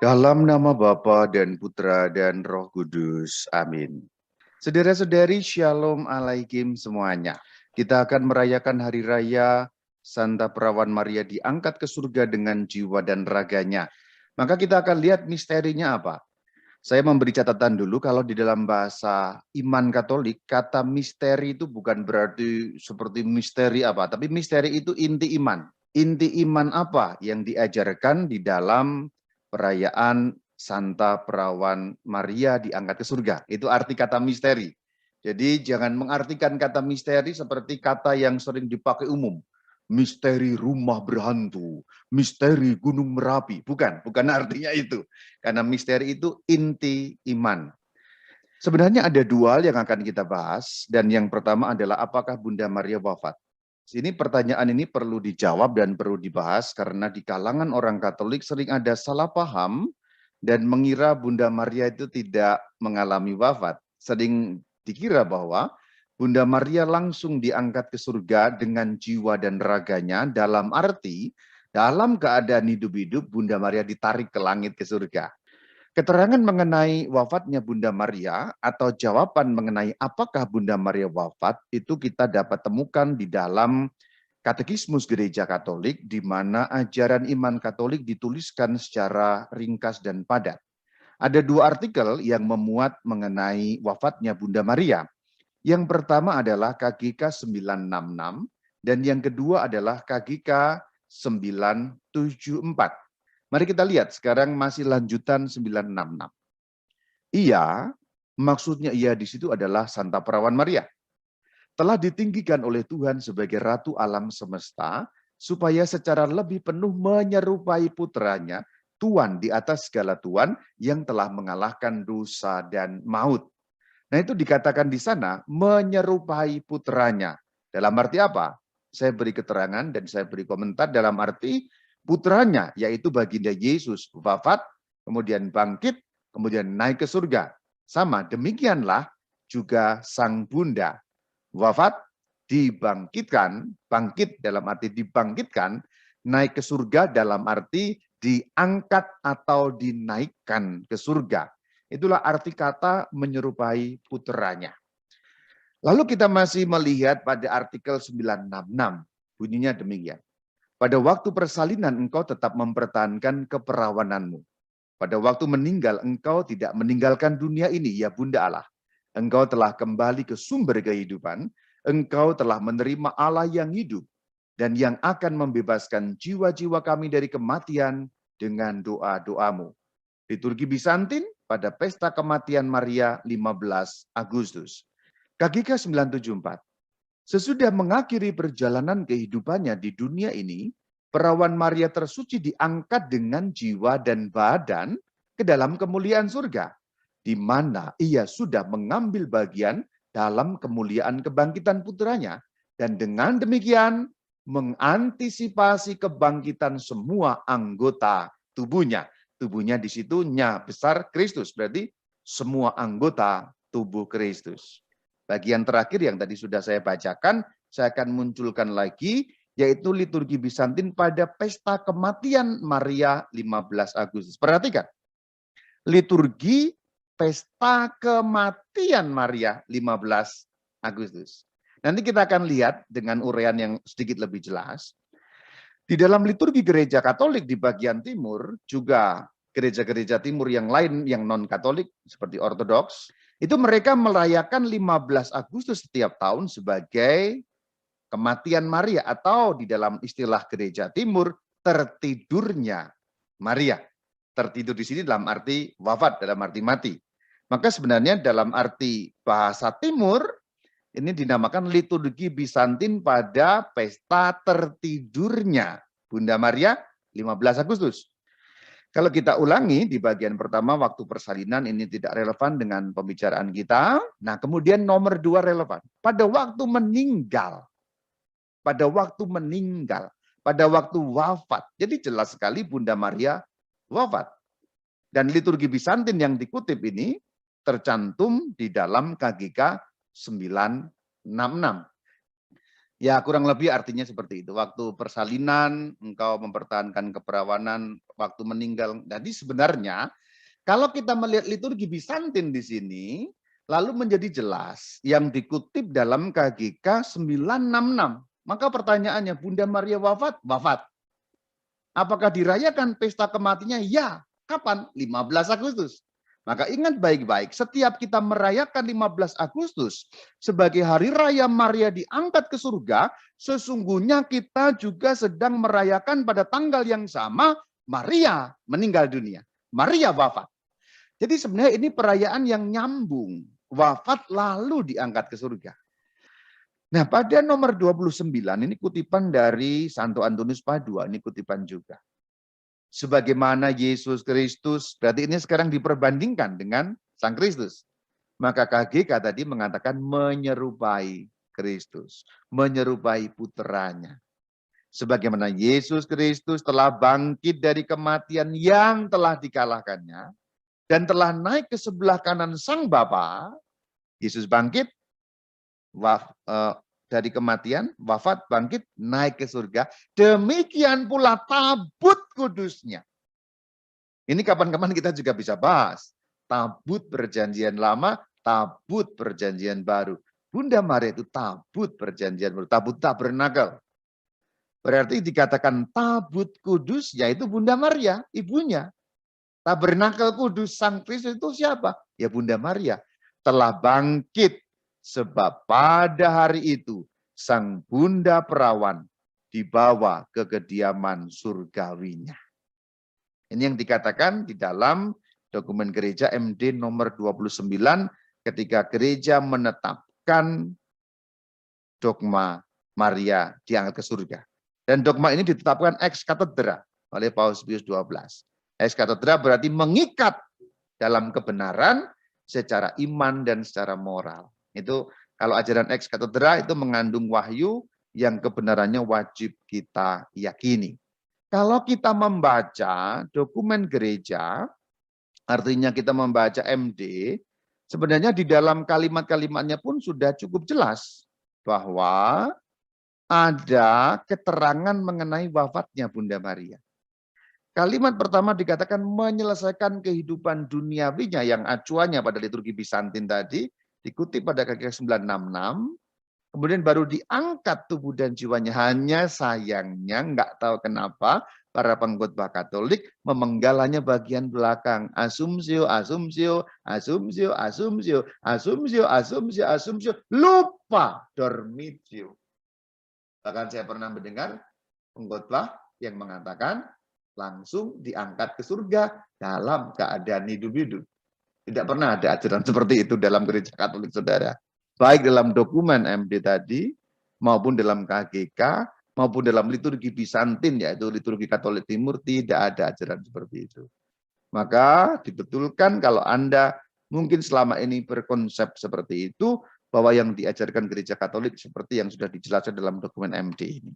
Dalam nama Bapa dan Putra dan Roh Kudus. Amin. Saudara-saudari, Shalom Alaikum semuanya. Kita akan merayakan Hari Raya Santa Perawan Maria diangkat ke surga dengan jiwa dan raganya. Maka kita akan lihat misterinya apa. Saya memberi catatan dulu, kalau di dalam bahasa iman Katolik, kata misteri itu bukan berarti seperti misteri apa, tapi misteri itu inti iman. Inti iman apa yang diajarkan di dalam perayaan Santa Perawan Maria diangkat ke surga. Itu arti kata misteri. Jadi jangan mengartikan kata misteri seperti kata yang sering dipakai umum. Misteri rumah berhantu, misteri gunung Merapi. Bukan artinya itu. Karena misteri itu inti iman. Sebenarnya ada dua hal yang akan kita bahas. Dan yang pertama adalah apakah Bunda Maria wafat? Ini pertanyaan ini perlu dijawab dan perlu dibahas karena di kalangan orang Katolik sering ada salah paham dan mengira Bunda Maria itu tidak mengalami wafat. Sering dikira bahwa Bunda Maria langsung diangkat ke surga dengan jiwa dan raganya, dalam arti dalam keadaan hidup-hidup Bunda Maria ditarik ke langit ke surga. Keterangan mengenai wafatnya Bunda Maria atau jawaban mengenai apakah Bunda Maria wafat itu kita dapat temukan di dalam Katekismus Gereja Katolik, di mana ajaran iman Katolik dituliskan secara ringkas dan padat. Ada dua artikel yang memuat mengenai wafatnya Bunda Maria. Yang pertama adalah KGK 966 dan yang kedua adalah KGK 974. Mari kita lihat sekarang masih lanjutan 966. Ia, maksudnya ia di situ adalah Santa Perawan Maria. Telah ditinggikan oleh Tuhan sebagai Ratu alam semesta, supaya secara lebih penuh menyerupai putranya, Tuhan di atas segala Tuhan yang telah mengalahkan dosa dan maut. Nah itu dikatakan di sana menyerupai putranya. Dalam arti apa? Saya beri keterangan dan saya beri komentar dalam arti putranya, yaitu baginda Yesus wafat, kemudian bangkit, kemudian naik ke surga. Sama demikianlah juga sang bunda wafat, dibangkitkan, bangkit dalam arti dibangkitkan, naik ke surga dalam arti diangkat atau dinaikkan ke surga. Itulah arti kata menyerupai puteranya. Lalu kita masih melihat pada artikel 966, bunyinya demikian. Pada waktu persalinan engkau tetap mempertahankan keperawananmu. Pada waktu meninggal engkau tidak meninggalkan dunia ini, ya Bunda Allah. Engkau telah kembali ke sumber kehidupan, engkau telah menerima Allah yang hidup, dan yang akan membebaskan jiwa-jiwa kami dari kematian dengan doa-doamu. Liturgi Bizantin pada pesta kematian Maria 15 Agustus. KGK 974. Sesudah mengakhiri perjalanan kehidupannya di dunia ini, Perawan Maria tersuci diangkat dengan jiwa dan badan ke dalam kemuliaan surga, di mana ia sudah mengambil bagian dalam kemuliaan kebangkitan putranya, dan dengan demikian mengantisipasi kebangkitan semua anggota tubuhnya. Tubuhnya di situ nya besar Kristus, berarti semua anggota tubuh Kristus. Bagian terakhir yang tadi sudah saya bacakan, saya akan munculkan lagi, yaitu liturgi Bizantin pada pesta kematian Maria 15 Agustus. Perhatikan, liturgi pesta kematian Maria 15 Agustus. Nanti kita akan lihat dengan uraian yang sedikit lebih jelas. Di dalam liturgi gereja Katolik di bagian timur, juga gereja-gereja timur yang lain yang non-Katolik seperti Ortodoks, itu mereka merayakan 15 Agustus setiap tahun sebagai kematian Maria, atau di dalam istilah gereja timur, tertidurnya Maria. Tertidur di sini dalam arti wafat, dalam arti mati. Maka sebenarnya dalam arti bahasa timur, ini dinamakan liturgi Bizantin pada pesta tertidurnya Bunda Maria 15 Agustus. Kalau kita ulangi di bagian pertama waktu persalinan ini tidak relevan dengan pembicaraan kita. Nah kemudian nomor 2 relevan. Pada waktu meninggal. Pada waktu meninggal. Pada waktu wafat. Jadi jelas sekali Bunda Maria wafat. Dan liturgi Bizantin yang dikutip ini tercantum di dalam KGK 966. Ya, kurang lebih artinya seperti itu. Waktu persalinan, engkau mempertahankan keperawanan, waktu meninggal. Jadi sebenarnya, kalau kita melihat liturgi Bizantin di sini, lalu menjadi jelas yang dikutip dalam KGK 966. Maka pertanyaannya, Bunda Maria wafat? Wafat. Apakah dirayakan pesta kematiannya? Ya. Kapan? 15 Agustus. Maka ingat baik-baik, setiap kita merayakan 15 Agustus sebagai hari raya Maria diangkat ke surga, sesungguhnya kita juga sedang merayakan pada tanggal yang sama Maria meninggal dunia. Maria wafat. Jadi sebenarnya ini perayaan yang nyambung. Wafat lalu diangkat ke surga. Nah, pada nomor 29 ini kutipan dari Santo Antonius Padua, ini kutipan juga. Sebagaimana Yesus Kristus, berarti ini sekarang diperbandingkan dengan Sang Kristus. Maka KGK tadi mengatakan menyerupai Kristus, menyerupai puteranya. Sebagaimana Yesus Kristus telah bangkit dari kematian yang telah dikalahkannya, dan telah naik ke sebelah kanan Sang Bapa, Yesus bangkit, dari kematian, wafat, bangkit, naik ke surga. Demikian pula tabut kudusnya. Ini kapan-kapan kita juga bisa bahas. Tabut perjanjian lama, tabut perjanjian baru. Bunda Maria itu tabut perjanjian baru, tabut tabernakel. Berarti dikatakan tabut kudus, yaitu Bunda Maria, ibunya. Tabernakel kudus Sang Kristus itu siapa? Ya Bunda Maria. Telah bangkit. Sebab pada hari itu Sang Bunda Perawan dibawa ke kediaman surgawinya. Ini yang dikatakan di dalam dokumen gereja MD nomor 29 ketika gereja menetapkan dogma Maria diangkat ke surga. Dan dogma ini ditetapkan ex cathedra oleh Paus Pius XII. Ex cathedra berarti mengikat dalam kebenaran secara iman dan secara moral. Itu kalau ajaran ex cathedra itu mengandung wahyu yang kebenarannya wajib kita yakini. Kalau kita membaca dokumen gereja, artinya kita membaca MD, sebenarnya di dalam kalimat-kalimatnya pun sudah cukup jelas bahwa ada keterangan mengenai wafatnya Bunda Maria. Kalimat pertama dikatakan menyelesaikan kehidupan duniawinya yang acuannya pada liturgi Bizantin tadi, dikutip pada KGK 966, kemudian baru diangkat tubuh dan jiwanya. Hanya sayangnya nggak tahu kenapa para pengkhotbah Katolik memenggalanya bagian belakang. Asumsio, asumsio, asumsio, asumsio, asumsio, asumsio, asumsio, lupa dormitio. Bahkan saya pernah mendengar pengkhotbah yang mengatakan langsung diangkat ke surga dalam keadaan hidup-hidup. Tidak pernah ada ajaran seperti itu dalam gereja Katolik, saudara. Baik dalam dokumen MD tadi, maupun dalam KGK, maupun dalam liturgi Bizantin, yaitu liturgi Katolik Timur, tidak ada ajaran seperti itu. Maka dibetulkan kalau Anda mungkin selama ini berkonsep seperti itu, bahwa yang diajarkan gereja Katolik seperti yang sudah dijelaskan dalam dokumen MD ini.